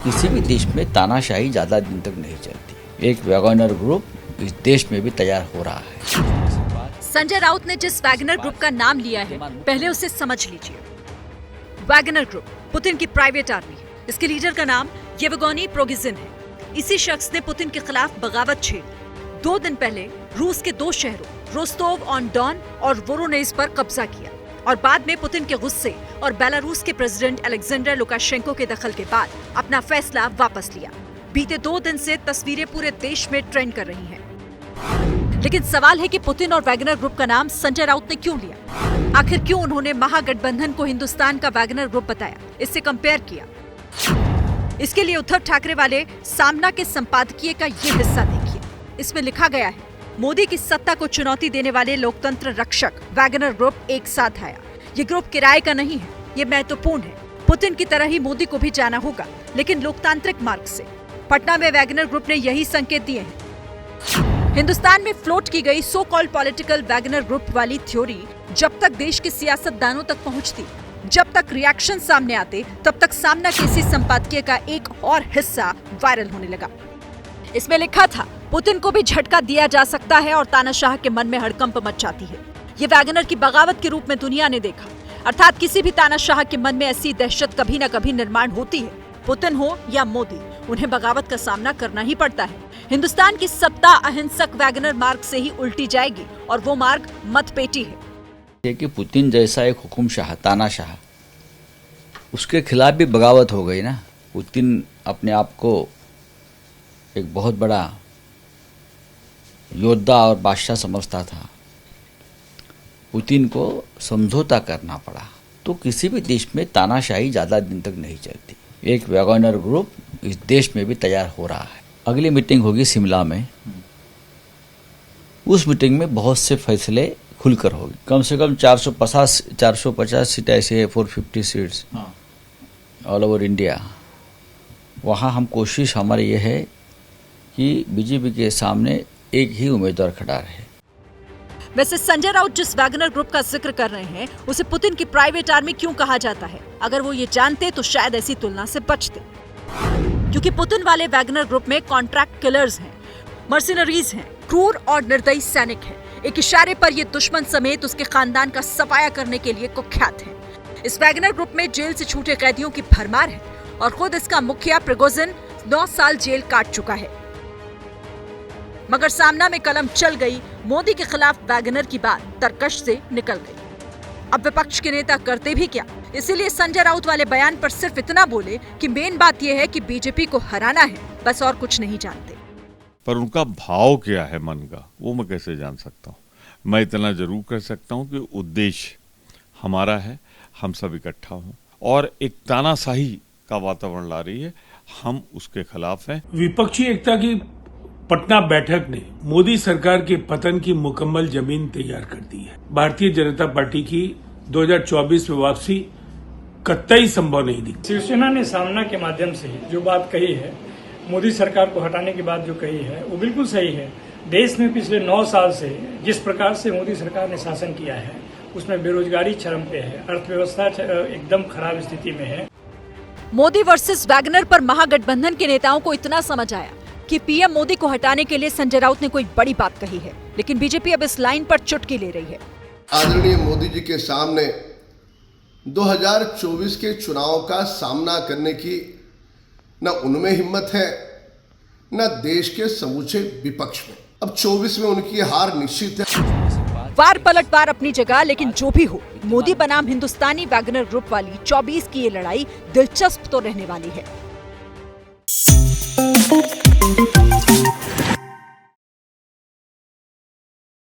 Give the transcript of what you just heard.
किसी भी देश में तानाशाही ज्यादा दिन तक नहीं चलती। एक वैगनर ग्रुप इस देश में भी तैयार हो रहा है। संजय राउत ने जिस वैगनर ग्रुप का नाम लिया है, पहले उसे समझ लीजिए। वैगनर ग्रुप पुतिन की प्राइवेट आर्मी है। इसके लीडर का नाम येवगेनी प्रिगोजिन है। इसी शख्स ने पुतिन के खिलाफ बगावत छेड़ी। 2 दिन पहले रूस के 2 शहरों रोस्टोव ऑन डॉन और वोरोनेज पर कब्जा किया और बाद में पुतिन के गुस्से और बेलारूस के प्रेसिडेंट अलेक्जेंडर लुकाशेंको के दखल के बाद अपना फैसला वापस लिया। बीते 2 दिन से तस्वीरें पूरे देश में ट्रेंड कर रही हैं। लेकिन सवाल है कि पुतिन और वैगनर ग्रुप का नाम संजय राउत ने क्यों लिया? आखिर क्यों उन्होंने महागठबंधन को हिंदुस्तान का वैगनर ग्रुप बताया, इससे कंपेयर किया? इसके लिए उद्धव ठाकरे वाले सामना के संपादकीय का ये हिस्सा देखिए। इसमें लिखा गया है, मोदी की सत्ता को चुनौती देने वाले लोकतंत्र रक्षक वैगनर ग्रुप एक साथ आया। ये ग्रुप किराए का नहीं है, ये महत्वपूर्ण है। पुतिन की तरह ही मोदी को भी जाना होगा, लेकिन लोकतांत्रिक मार्ग से। पटना में वैगनर ग्रुप ने यही संकेत दिए हैं। हिंदुस्तान में फ्लोट की गई so called political Wagner group वाली थ्योरी जब तक देश के सियासतदानों तक पहुंचती, जब तक रिएक्शन सामने आते, तब तक सामना के इसी संपादकीय का एक और हिस्सा वायरल होने लगा। इसमें लिखा था, पुतिन को भी झटका दिया जा सकता है और तानाशाह के मन में हड़कंप मच जाती है। ये वैगनर की बगावत के रूप में दुनिया ने देखा। अर्थात किसी भी तानाशाह के मन में ऐसी दहशत कभी न कभी निर्माण होती है। पुतिन हो या मोदी, उन्हें बगावत का सामना करना ही पड़ता है। हिंदुस्तान की सत्ता अहिंसक वैगनर मार्ग से ही उल्टी जाएगी और वो मार्ग मतपेटी है। कि पुतिन जैसा एक हुकुमशाह, तानाशाह, उसके खिलाफ भी बगावत हो गई ना। पुतिन अपने आप को एक बहुत बड़ा योद्धा और बादशाह समझता था। पुतिन को समझौता करना पड़ा। तो किसी भी देश में तानाशाही ज्यादा दिन तक नहीं चलती। एक वैगनर ग्रुप इस देश में भी तैयार हो रहा है। अगली मीटिंग होगी शिमला में। उस मीटिंग में बहुत से फैसले खुलकर होगी। कम से कम 450 सीट ऐसे है, 450 सीट्स ऑल ओवर इंडिया। वहाँ हम कोशिश हमारी ये है कि बीजेपी के सामने एक ही उम्मीदवार खड़ा रहे। वैसे संजय राउत जिस वैगनर ग्रुप का जिक्र कर रहे हैं, उसे पुतिन की प्राइवेट आर्मी क्यों कहा जाता है? अगर वो ये जानते तो शायद ऐसी तुलना से बचते। क्योंकि पुतिन वाले वैगनर ग्रुप में कॉन्ट्रैक्ट किलर्स हैं, मर्सिनरीज हैं, क्रूर और निर्दयी सैनिक हैं। एक इशारे पर ये दुश्मन समेत उसके खानदान का सफाया करने के लिए कुख्यात हैं। इस वैगनर ग्रुप में जेल से छूटे कैदियों की भरमार है और खुद इसका मुखिया प्रिगोजिन 9 साल जेल काट चुका है। मगर सामना में कलम चल गई। मोदी के खिलाफ वैगनर की बात तरकश से निकल गई। अब विपक्ष के नेता करते भी क्या? इसीलिए संजय राउत वाले बयान पर सिर्फ इतना बोले कि मेन बात यह है कि बीजेपी को हराना है, बस और कुछ नहीं जानते। पर उनका भाव क्या है मन का, वो मैं कैसे जान सकता हूँ? मैं इतना जरूर कर सकता हूँ कि उद्देश्य हमारा है, हम सब इकट्ठा हों और एक तानाशाही का वातावरण ला रही है, हम उसके खिलाफ हैं। विपक्षी एकता की पटना बैठक ने मोदी सरकार के पतन की मुकम्मल जमीन तैयार कर दी है। भारतीय जनता पार्टी की 2024 में वापसी कतई संभव नहीं दिखती। शिवसेना ने सामना के माध्यम से जो बात कही है, मोदी सरकार को हटाने की बात जो कही है, वो बिल्कुल सही है। देश में पिछले 9 साल से जिस प्रकार से मोदी सरकार ने शासन किया है, उसमें बेरोजगारी चरम पे है, अर्थव्यवस्था एकदम खराब स्थिति में है। मोदी वर्सेस वैगनर पर महागठबंधन के नेताओं को इतना समझ आया कि पीएम मोदी को हटाने के लिए संजय राउत ने कोई बड़ी बात कही है, लेकिन बीजेपी अब इस लाइन पर चुटकी ले रही है। आदरणीय मोदी जी के सामने 2024 के चुनाव का सामना करने की न उनमें हिम्मत है, न देश के समूचे विपक्ष में। अब 24 में उनकी हार निश्चित है। वार पलटवार अपनी जगह, लेकिन जो भी हो, मोदी बनाम हिंदुस्तानी वैगनर ग्रुप वाली 24 की ये लड़ाई दिलचस्प तो रहने वाली है।